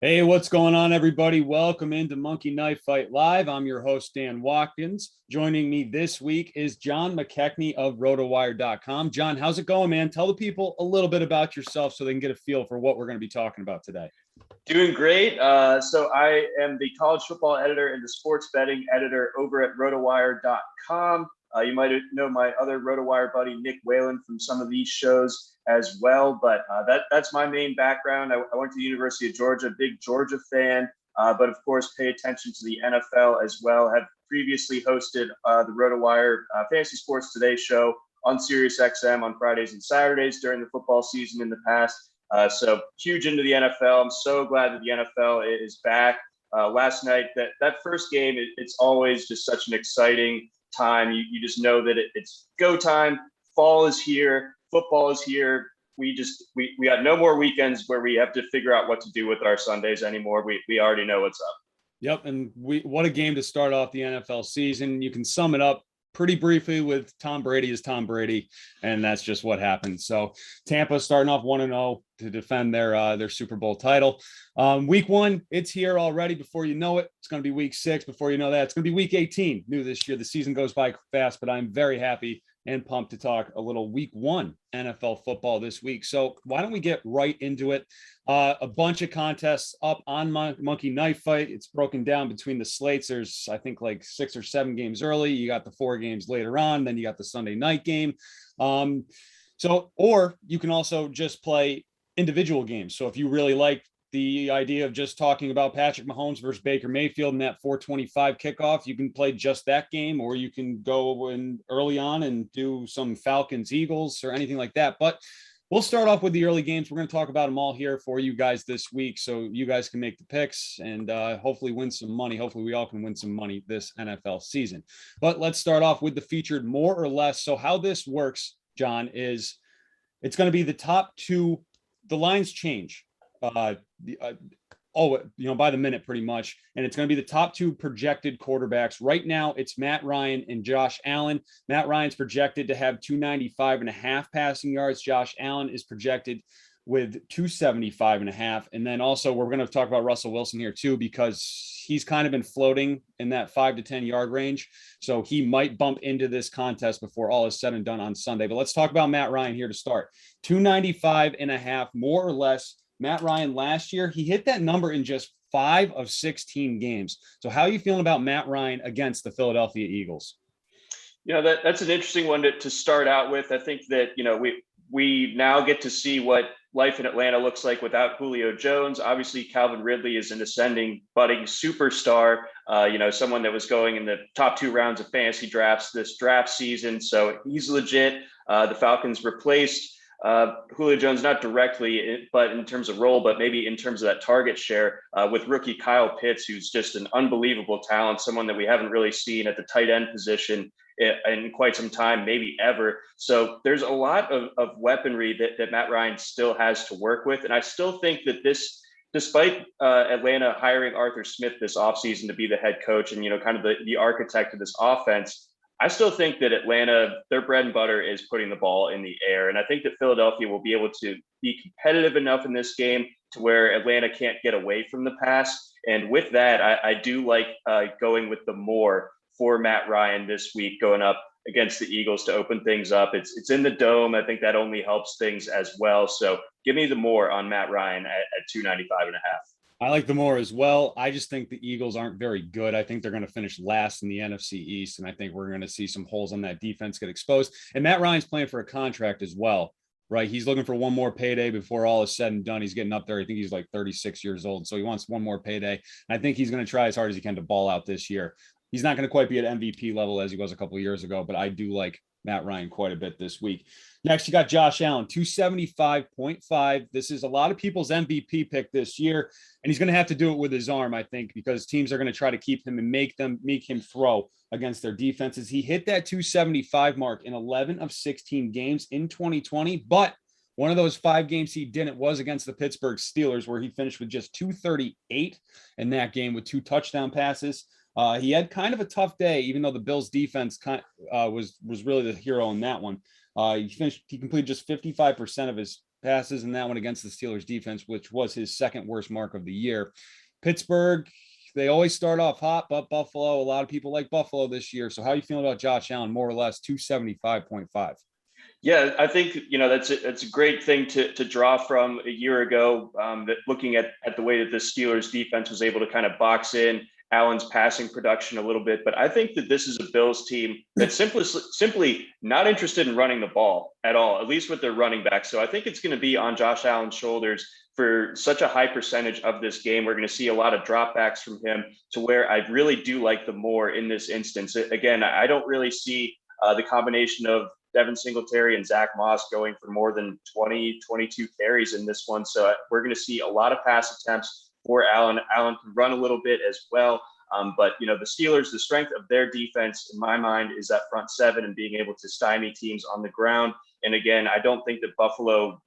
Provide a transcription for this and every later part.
Hey, what's going on, everybody? Welcome into Monkey Knife Fight Live. I'm your host, Dan Watkins. Joining me this week is John McKechnie of Rotowire.com. John, how's it going, man? Tell the people a little bit about yourself so they can get a feel for what we're going to be talking about today. Doing great. So I am the college football editor and the sports betting editor over at Rotowire.com. You might know my other Rotowire buddy, Nick Whalen, from some of these shows as well. But that's my main background. I went to the University of Georgia, big Georgia fan, but of course pay attention to the NFL as well. Have previously hosted the Rotowire Fantasy Sports Today show on SiriusXM on Fridays and Saturdays during the football season in the past. So huge into the NFL. I'm so glad that the NFL is back. Last night, that first game, it's always just such an exciting time. You just know that it's go time. Fall is here. Football is here. We got no more weekends where we have to figure out what to do with our Sundays anymore. We already know what's up. Yep, and what a game to start off the NFL season. You can sum it up pretty briefly with Tom Brady is Tom Brady, and that's just what happened. So Tampa starting off 1-0 to defend their Super Bowl title. Week one, it's here already. Before you know it, it's going to be week 6. Before you know that, it's going to be week 18. New this year. The season goes by fast, but I'm very happy and pumped to talk a little week 1 NFL football this week. So why don't we get right into it? A bunch of contests up on Monkey Knife Fight. It's broken down between the slates. There's, I think, like 6 or 7 games early. You got the 4 games later on. Then you got the Sunday night game. Or you can also just play individual games. So if you really like the idea of just talking about Patrick Mahomes versus Baker Mayfield in that 425 kickoff, you can play just that game, or you can go in early on and do some Falcons, Eagles, or anything like that. But we'll start off with the early games. We're going to talk about them all here for you guys this week, so you guys can make the picks and hopefully win some money. Hopefully we all can win some money this NFL season. But let's start off with the featured more or less. So how this works, John, is it's going to be the top 2. The lines change. By the minute pretty much. And it's going to be the top 2 projected quarterbacks. Right now, it's Matt Ryan and Josh Allen. Matt Ryan's projected to have 295.5 passing yards. Josh Allen is projected with 275.5. And then also we're going to talk about Russell Wilson here too, because he's kind of been floating in that 5 to 10 yard range. So he might bump into this contest before all is said and done on Sunday. But let's talk about Matt Ryan here to start. 295.5, more or less. Matt Ryan last year, he hit that number in just 5 of 16 games. So how are you feeling about Matt Ryan against the Philadelphia Eagles? That's an interesting one to start out with. I think that, we now get to see what life in Atlanta looks like without Julio Jones. Obviously, Calvin Ridley is an ascending, budding superstar, someone that was going in the top 2 rounds of fantasy drafts this draft season. So he's legit. The Falcons replaced Julio Jones, not directly, but in terms of role, but maybe in terms of that target share with rookie Kyle Pitts, who's just an unbelievable talent, someone that we haven't really seen at the tight end position in quite some time, maybe ever. So there's a lot of weaponry that Matt Ryan still has to work with. And I still think that despite Atlanta hiring Arthur Smith this offseason to be the head coach and, kind of the architect of this offense, I still think that Atlanta, their bread and butter is putting the ball in the air. And I think that Philadelphia will be able to be competitive enough in this game to where Atlanta can't get away from the pass. And with that, I do like going with the more for Matt Ryan this week, going up against the Eagles to open things up. It's in the dome. I think that only helps things as well. So give me the more on Matt Ryan at 295.5. I like the more as well. I just think the Eagles aren't very good. I think they're going to finish last in the NFC East, and I think we're going to see some holes on that defense get exposed. And Matt Ryan's playing for a contract as well, right? He's looking for one more payday before all is said and done. He's getting up there. I think he's like 36 years old, so he wants one more payday. And I think he's going to try as hard as he can to ball out this year. He's not going to quite be at MVP level as he was a couple of years ago, but I do like Matt Ryan quite a bit this week. Next, you got Josh Allen, 275.5. This is a lot of people's MVP pick this year, and he's going to have to do it with his arm, I think, because teams are going to try to keep him and make him throw against their defenses. He hit that 275 mark in 11 of 16 games in 2020, but one of those 5 games he didn't was against the Pittsburgh Steelers, where he finished with just 238 in that game with 2 touchdown passes. He had kind of a tough day, even though the Bills defense was really the hero in that one. He completed just 55% of his passes in that one against the Steelers defense, which was his second worst mark of the year. Pittsburgh, they always start off hot, but Buffalo, a lot of people like Buffalo this year. So how are you feeling about Josh Allen? More or less 275.5. Yeah, I think that's a great thing to draw from a year ago. That looking at the way that the Steelers defense was able to kind of box in Allen's passing production a little bit, but I think that this is a Bills team that's simply not interested in running the ball at all, at least with their running back. So I think it's going to be on Josh Allen's shoulders for such a high percentage of this game. We're going to see a lot of dropbacks from him, to where I really do like the more in this instance. Again, I don't really see the combination of Devin Singletary and Zach Moss going for more than 20, 22 carries in this one. So we're going to see a lot of pass attempts for Allen. Allen can run a little bit as well. But, the Steelers, the strength of their defense, in my mind, is that front seven and being able to stymie teams on the ground. And again, I don't think that Buffalo,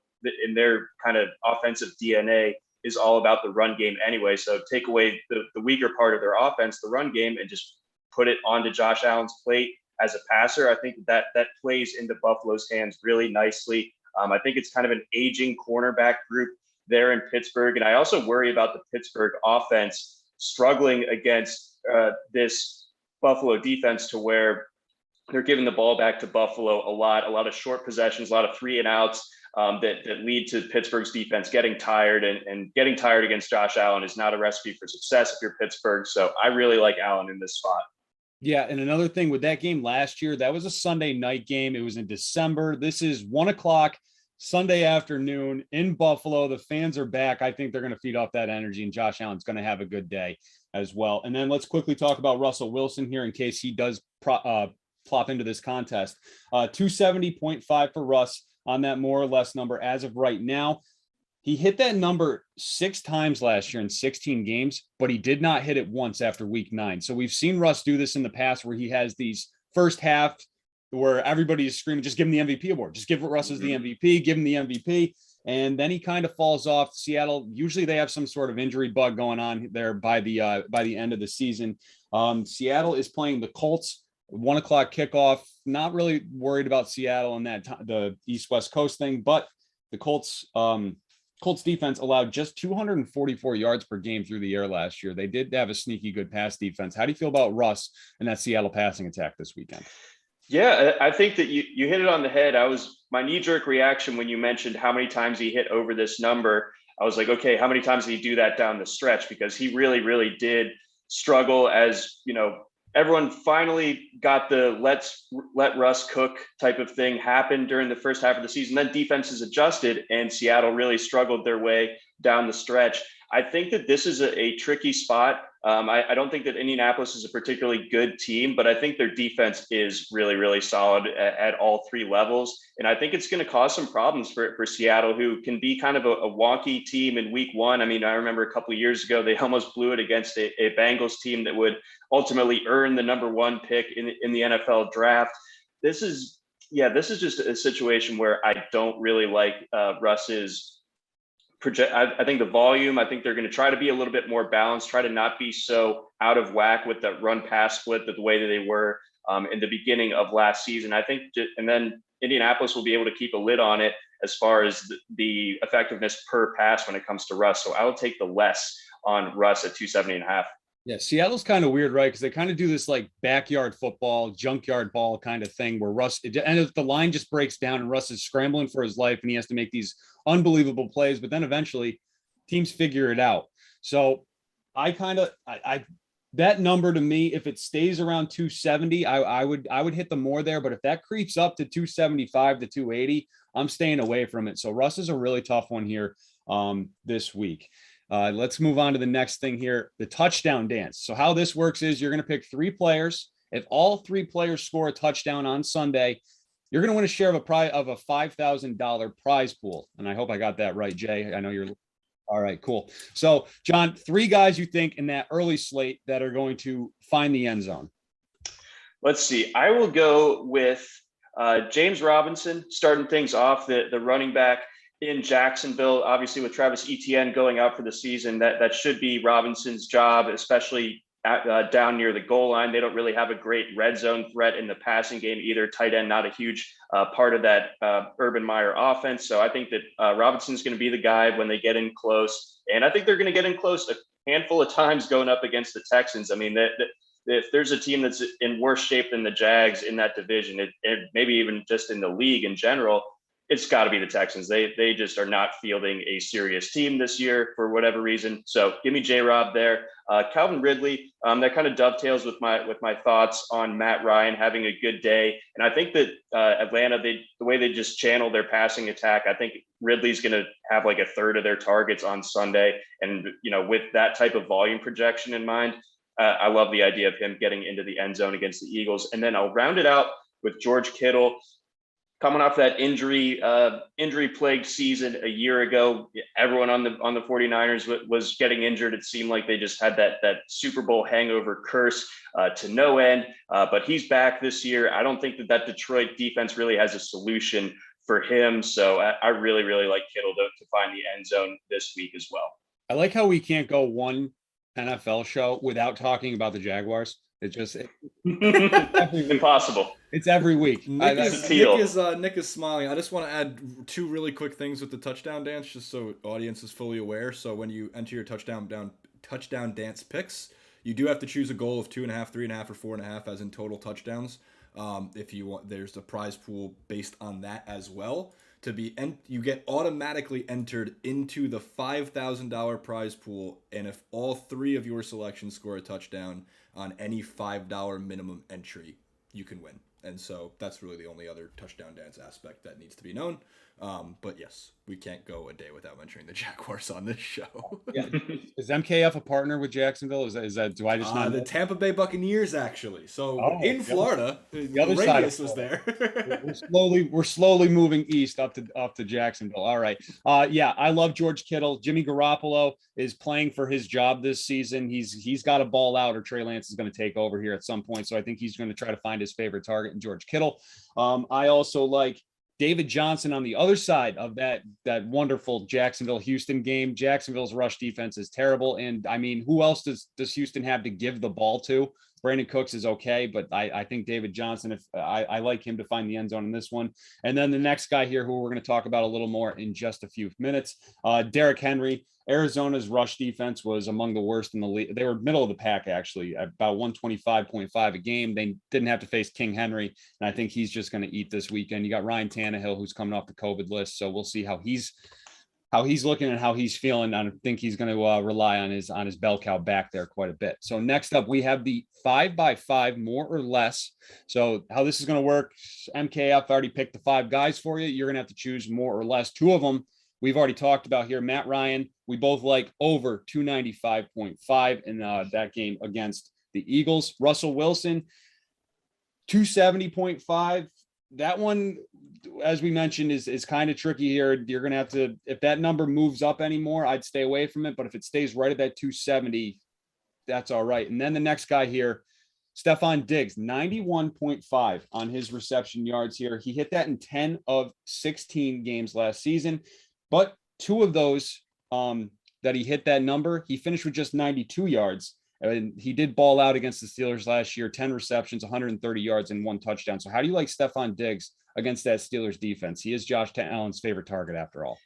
in their kind of offensive DNA, is all about the run game anyway. So take away the weaker part of their offense, the run game, and just put it onto Josh Allen's plate as a passer. I think that plays into Buffalo's hands really nicely. I think it's kind of an aging cornerback group there in Pittsburgh. And I also worry about the Pittsburgh offense struggling against this Buffalo defense, to where they're giving the ball back to Buffalo a lot of short possessions, a lot of 3 and outs that lead to Pittsburgh's defense getting tired, and getting tired against Josh Allen is not a recipe for success if you're Pittsburgh. So I really like Allen in this spot. Yeah, and another thing with that game last year, that was a Sunday night game. It was in December. This is 1:00 Sunday afternoon in Buffalo. The fans are back. I think they're going to feed off that energy, and Josh Allen's going to have a good day as well. And then let's quickly talk about Russell Wilson here in case he does plop into this contest. 270.5 for Russ on that more or less number as of right now. He hit that number 6 times last year in 16 games, but he did not hit it once after week 9. So we've seen Russ do this in the past, where he has these first half where everybody is screaming, just give him the MVP award. Just give Russ as the MVP, give him the MVP. And then he kind of falls off. Seattle, usually they have some sort of injury bug going on there by the end of the season. Seattle is playing the Colts, 1:00 kickoff. Not really worried about Seattle and the East-West Coast thing, but the Colts defense allowed just 244 yards per game through the air last year. They did have a sneaky good pass defense. How do you feel about Russ and that Seattle passing attack this weekend? Yeah, I think that you hit it on the head. My knee-jerk reaction when you mentioned how many times he hit over this number, I was like, okay, how many times did he do that down the stretch? Because he really, really did struggle, as everyone finally got the let Russ cook type of thing happen during the first half of the season. Then defenses adjusted, and Seattle really struggled their way down the stretch. I think that this is a tricky spot. I don't think that Indianapolis is a particularly good team, but I think their defense is really, really solid at all 3 levels. And I think it's going to cause some problems for Seattle, who can be kind of a wonky team in week 1. I mean, I remember a couple of years ago, they almost blew it against a Bengals team that would ultimately earn the number 1 pick in the NFL draft. This is just a situation where I don't really like Russ's project. I think the volume, I think they're going to try to be a little bit more balanced, try to not be so out of whack with that run pass split the way that they were in the beginning of last season. I think, and then Indianapolis will be able to keep a lid on it as far as the effectiveness per pass when it comes to Russ. So I will take the less on Russ at 270.5. Yeah, Seattle's kind of weird, right? Because they kind of do this like backyard football, junkyard ball kind of thing where and if the line just breaks down and Russ is scrambling for his life and he has to make these unbelievable plays, but then eventually teams figure it out. So that number to me, if it stays around 270, I would hit the more there. But if that creeps up to 275 to 280, I'm staying away from it. So Russ is a really tough one here this week. Let's move on to the next thing here, the touchdown dance. So how this works is you're going to pick 3 players. If all 3 players score a touchdown on Sunday, you're going to win a share of a $5,000 prize pool. And I hope I got that right, Jay. I know you're all right. Cool. So John, 3 guys you think in that early slate that are going to find the end zone. Let's see. I will go with James Robinson starting things off, the running back in Jacksonville. Obviously with Travis Etienne going out for the season, that should be Robinson's job, especially down near the goal line. They don't really have a great red zone threat in the passing game either. Tight end, not a huge part of that Urban Meyer offense. So I think that Robinson's going to be the guy when they get in close. And I think they're going to get in close a handful of times going up against the Texans. I mean, if there's a team that's in worse shape than the Jags in that division, it maybe even just in the league in general, it's got to be the Texans. They just are not fielding a serious team this year for whatever reason. So give me J-Rob there. Calvin Ridley, that kind of dovetails with my thoughts on Matt Ryan having a good day. And I think that Atlanta, the way they just channel their passing attack, I think Ridley's going to have like a third of their targets on Sunday. And, with that type of volume projection in mind, I love the idea of him getting into the end zone against the Eagles. And then I'll round it out with George Kittle. Coming off that injury-plagued season a year ago, everyone on the 49ers was getting injured. It seemed like they just had that Super Bowl hangover curse to no end. But he's back this year. I don't think that Detroit defense really has a solution for him. So I really, really like Kittle to find the end zone this week as well. I like how we can't go one NFL show without talking about the Jaguars. It's impossible. It's every week. Nick is smiling. I just want to add two really quick things with the touchdown dance, just so audience is fully aware. So when you enter your touchdown dance picks, you do have to choose a goal of 2.5, 3.5, or 4.5, as in total touchdowns. If you want, there's a prize pool based on that as well. You get automatically entered into the $5,000 prize pool, and if all three of your selections score a touchdown on any $5 minimum entry, you can win. And so that's really the only other touchdown dance aspect that needs to be known. But yes, we can't go a day without mentioning the Jaguars on this show. Yeah. Is MKF a partner with Jacksonville? Is that do I just not the know? Tampa Bay Buccaneers, actually. So Florida, the other side was there. We're slowly moving east up to Jacksonville. All right. Yeah, I love George Kittle. Jimmy Garoppolo is playing for his job this season. He's got to ball out, or Trey Lance is going to take over here at some point. So I think he's going to try to find his favorite target in George Kittle. I also like David Johnson on the other side of that wonderful Jacksonville-Houston game. Jacksonville's rush defense is terrible. And I mean, who else does Houston have to give the ball to? Brandon Cooks is okay, but I think David Johnson, I like him to find the end zone in this one. And then the next guy here, who we're going to talk about a little more in just a few minutes, Derrick Henry. Arizona's rush defense was among the worst in the league. They were middle of the pack, actually, at about 125.5 a game. They didn't have to face King Henry, and I think he's just going to eat this weekend. You got Ryan Tannehill, who's coming off the COVID list, so we'll see how he's looking and how he's feeling. I think he's going to rely on his bell cow back there quite a bit. So next up, we have the 5x5 more or less. So how this is going to work, MKF already picked the 5 guys for you. You're going to have to choose more or less. 2 of them we've already talked about here. Matt Ryan, we both like over 295.5 in that game against the Eagles. Russell Wilson, 270.5. That one, as we mentioned, is kind of tricky here. You're going to have to, if that number moves up anymore, I'd stay away from it. But if it stays right at that 270, that's all right. And then the next guy here, Stefan Diggs, 91.5 on his reception yards here. He hit that in 10 of 16 games last season. But 2 of those that he hit that number, he finished with just 92 yards. And he did ball out against the Steelers last year, 10 receptions, 130 yards, and 1 touchdown. So how do you like Stefan Diggs against that Steelers defense? He is Josh Allen's favorite target after all.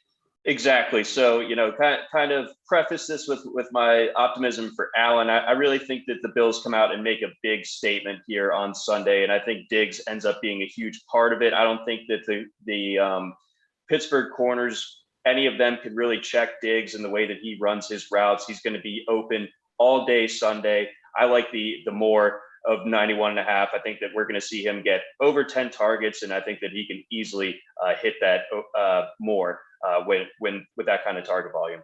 Exactly. So, kind of preface this with my optimism for Allen. I really think that the Bills come out and make a big statement here on Sunday, and I think Diggs ends up being a huge part of it. I don't think that the Pittsburgh corners, any of them could really check Diggs in the way that he runs his routes. He's going to be open all day Sunday. I like the more of 91.5. I think that we're going to see him get over 10 targets, and I think that he can easily hit that more with that kind of target volume.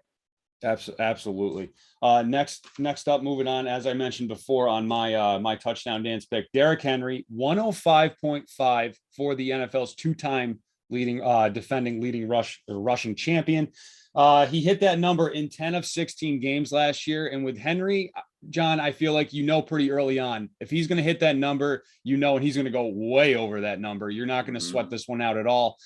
Absolutely. Next up, moving on, as I mentioned before on my touchdown dance pick, Derrick Henry, 105.5 for the NFL's 2-time defending leading rushing champion. He hit that number in 10 of 16 games last year. And with Henry, John, I feel like pretty early on, if he's going to hit that number, and he's going to go way over that number. You're not going to sweat this one out at all.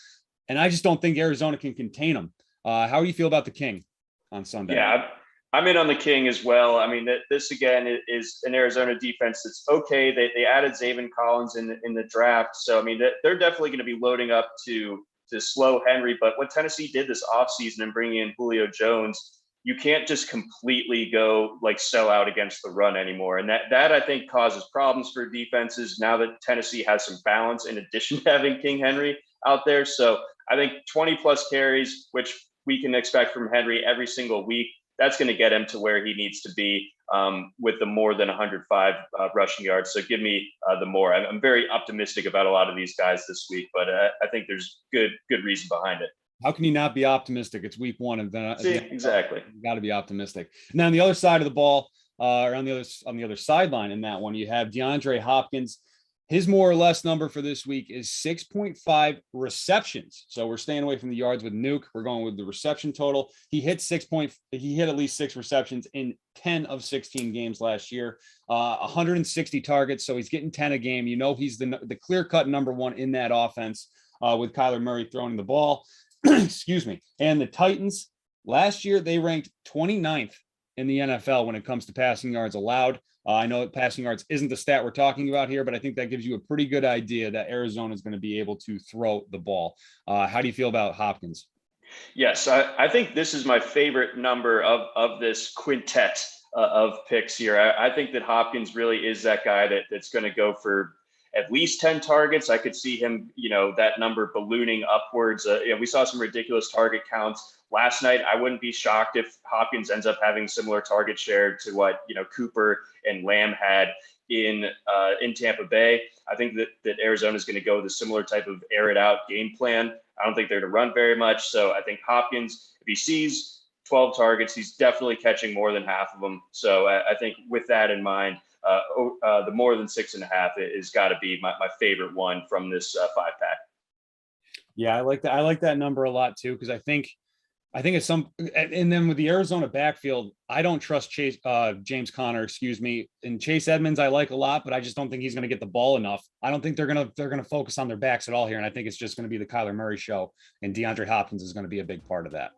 And I just don't think Arizona can contain him. How do you feel about the King on Sunday? Yeah, I'm in on the King as well. I mean, this again is an Arizona defense that's okay. They added Zaven Collins in the draft, so I mean they're definitely going to be loading up to slow Henry. But what Tennessee did this offseason and bringing in Julio Jones, you can't just completely go like sell out against the run anymore, and that I think causes problems for defenses now that Tennessee has some balance in addition to having King Henry out there. So I think 20 plus carries, which we can expect from Henry every single week, that's going to get him to where he needs to be with the more than 105 rushing yards. So give me the more. I'm very optimistic about a lot of these guys this week, but I think there's good reason behind it. How can you not be optimistic? It's week one, and then exactly, you got to be optimistic. Now on the other side of the ball, or on the other sideline in that one, you have DeAndre Hopkins. His more or less number for this week is 6.5 receptions. So we're staying away from the yards with Nuke. We're going with the reception total. He hit at least 6 receptions in 10 of 16 games last year. 160 targets. So he's getting 10 a game. You know, he's the clear-cut number one in that offense with Kyler Murray throwing the ball. Excuse me. And the Titans, last year, they ranked 29th in the NFL when it comes to passing yards allowed. I know that passing yards isn't the stat we're talking about here, but I think that gives you a pretty good idea that Arizona is going to be able to throw the ball. How do you feel about Hopkins? Yes, I think this is my favorite number of this quintet of picks here. I think that Hopkins really is that guy that's going to go for at least 10 targets. I could see him, that number ballooning upwards. We saw some ridiculous target counts last night. I wouldn't be shocked if Hopkins ends up having similar target share to what, Cooper and Lamb had in Tampa Bay. I think that Arizona is going to go with a similar type of air it out game plan. I don't think they're going to run very much. So I think Hopkins, if he sees 12 targets, he's definitely catching more than half of them. So I think with that in mind, the more than 6.5 is got to be my favorite one from this 5-pack. Yeah, I like that. I like that number a lot too, because I think it's some, and then with the Arizona backfield, I don't trust James Conner, and Chase Edmonds I like a lot, but I just don't think he's going to get the ball enough. I don't think they're going to focus on their backs at all here, and I think it's just going to be the Kyler Murray show, and DeAndre Hopkins is going to be a big part of that.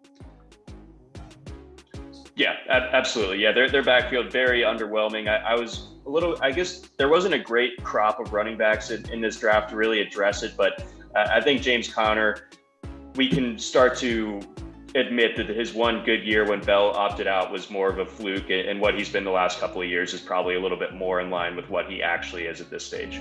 Yeah, absolutely. Yeah, their backfield very underwhelming. I guess there wasn't a great crop of running backs in this draft to really address it, but I think James Conner, we can start to admit that his one good year when Bell opted out was more of a fluke, and what he's been the last couple of years is probably a little bit more in line with what he actually is at this stage.